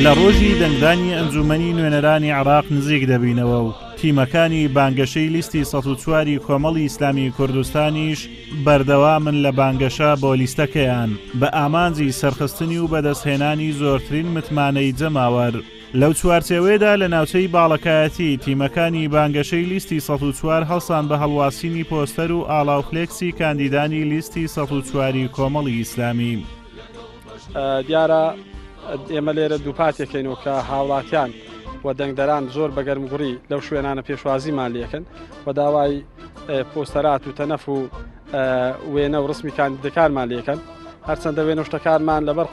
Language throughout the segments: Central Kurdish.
لە ڕۆژی دەنگدانی ئەنجومەنی نوێنەرانی عێراق نزیک دەبینەوە و تیمەکانی بانگەشەی لیستی 104 کۆمەڵی ئیسلامی کوردستانیش بەردەوامن لە بانگەشە بۆ لیستەکەیان بە ئامانجی سەرخستنی و بەدەستهێنانی زۆرترین متمانەی جەماوەر. لەو چوارچێوەیەدا لە ناوچەی باڵەکایەتی تیمەکانی بانگەشەی لیستی 104 هەڵسان بە هەڵواسینی پۆستەر و ئاڵاوفلێکسی کاندیدانی لیستی 104 کۆمەڵی ئیسلامی. دیارە ئێمە لێرە دووپاتێکەکەینەوە کە هاوڵاتیان و دەنگدەران زۆر بەگەرمگوڕی لەو شوێنانە پێشوازیمان لێکن و داوای پۆستەرات و تەنەف و وێنە و ڕسمی کاندیدەکانمان لێکن. هەرچەندە وێنە شتەکانمان لەبەر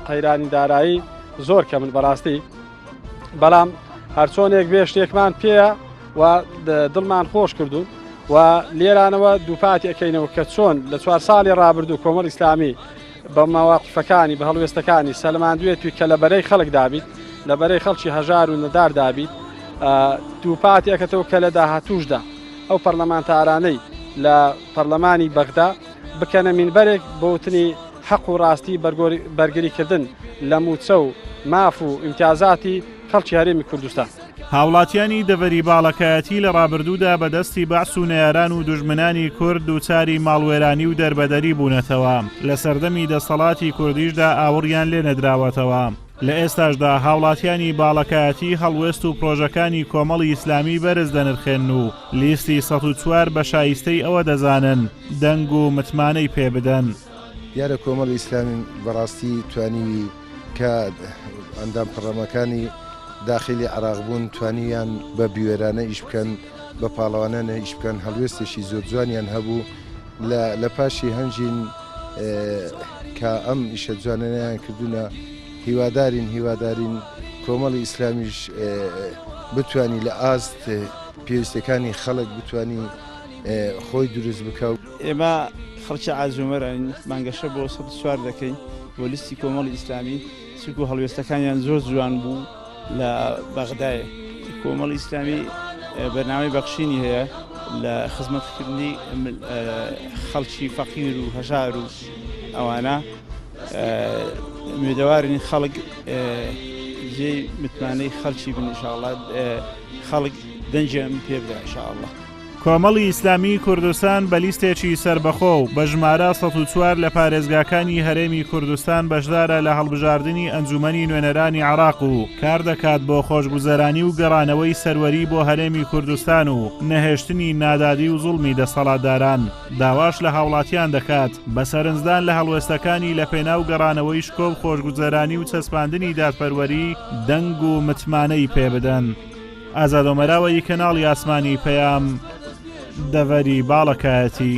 قەیرانی دارایی زۆر کەمن بەڕاستی، بەڵام هەرچۆنێک بێ شتێکمان پێیە و دڵمان خۆش کردوون و لێرانەوە دووپاتی ئەەکەینەوە کە چۆن لە 4 ساڵی ڕابردوو کۆمەڵ ئیسلامی بە مەواقفەکانی بە هەڵوێستەکانی سەلماندوێتی کە لە بەرەی خەڵک دابیت، لە بەرەی خەڵکی هەژار و نەدار دابیت، دووپاتی ئەکەتەوە کە لە داهاتووشدا ئەو پەرلەمانتارانەی لە پەرلەمانی بەغدا بکەنە مینبەرێک بۆ وتنی حەق و ڕاستی بەرگریکردن لە موچە و ماف و ئیمتیازاتی خەڵکی هەرێمی کوردستان. هاوڵاتیانی دەڤەری باڵەکایەتی لە ڕابردوودا بەدەستی بەعس و نەیاران و دوژمنانی کورد و چاری ماڵوێرانی و دەربەدەری بوونەتەوە. لە سەردەمی دەسەڵاتی کوردیشدا ئاوڕیان لێ نەدراوەتەوە. لە ئێستاشدا هاوڵاتیانی باڵەکایەتی هەڵوێست و پرۆژەکانی کۆمەڵی ئیسلامی بەرز دەنرخێن و لیستی 104 بە شایستەی ئەوە دەزانن دەنگ و متمانەی پێ بدەن. دیارە کۆمەڵی ئیسلامی بەڕاستی توانیوی کە ئەندام پەڕەمەکانی داخلی عێراق بوون توانیان بە بیوێرانە ئیش بکەن، بە پاڵەوانانە ئیش بکەن. هەڵوێستێکی زۆر جوانیان هەبوو لە پاشی هەنجین کە ئەم ئیشە جوانانیان کردوونە. هیوادارین کۆمەڵی ئیسلامیش بتوانی لە ئاست پێویستەکانی خەڵک بتوانی خۆی دروست بکە. ئێمە خەڵکی عازومەرین مانگەشە بۆ 104 دەکەین بۆ لیستی کۆمەڵی ئیسلامی، چونکو هەڵوێستەکانیان زۆر جوان بوو لە بەغدایە. کۆمەڵی ئیسلامی بەرنامەی بەخشینی هەیە لە خزمەتکردنی خەڵکی فەقیر و هەژار و ئەوانە میێدەوارنی خەڵک جێ متمانەی خەڵکی بن ئینشاءڵڵا خەڵک دەنجیان پێ بدە ئینشاءڵڵا. کۆمەڵی ئیسلامی کوردستان بە لیستێکی سربەخۆ و بە ژمارە 104 لە پارێزگاکانی هەرێمی کوردستان بەشدارە لە هەڵبژاردننی ئەنجومەنی نوێنەرانی عێراق و کار دەکات بۆ خۆشگوزەرانی و گەڕانەوەی سەروەری بۆ هەرێمی کوردستان و نەهێشتنی نادادی و زوڵمی دەسەڵاتداران. داواش لە هاوڵاتیان دەکات بە سەرنجدان لە هەڵوێستەکانی لە پێناو گەڕانەوەی شکۆ و خۆشگوزەرانی و چەسپاندنی دادپەروەری دەنگ و متمانەی پێ بدەن. ئازاد ئۆمەراوەی کەناڵی ئاسمانی پەیام، دەڤەری باڵەکایەتی.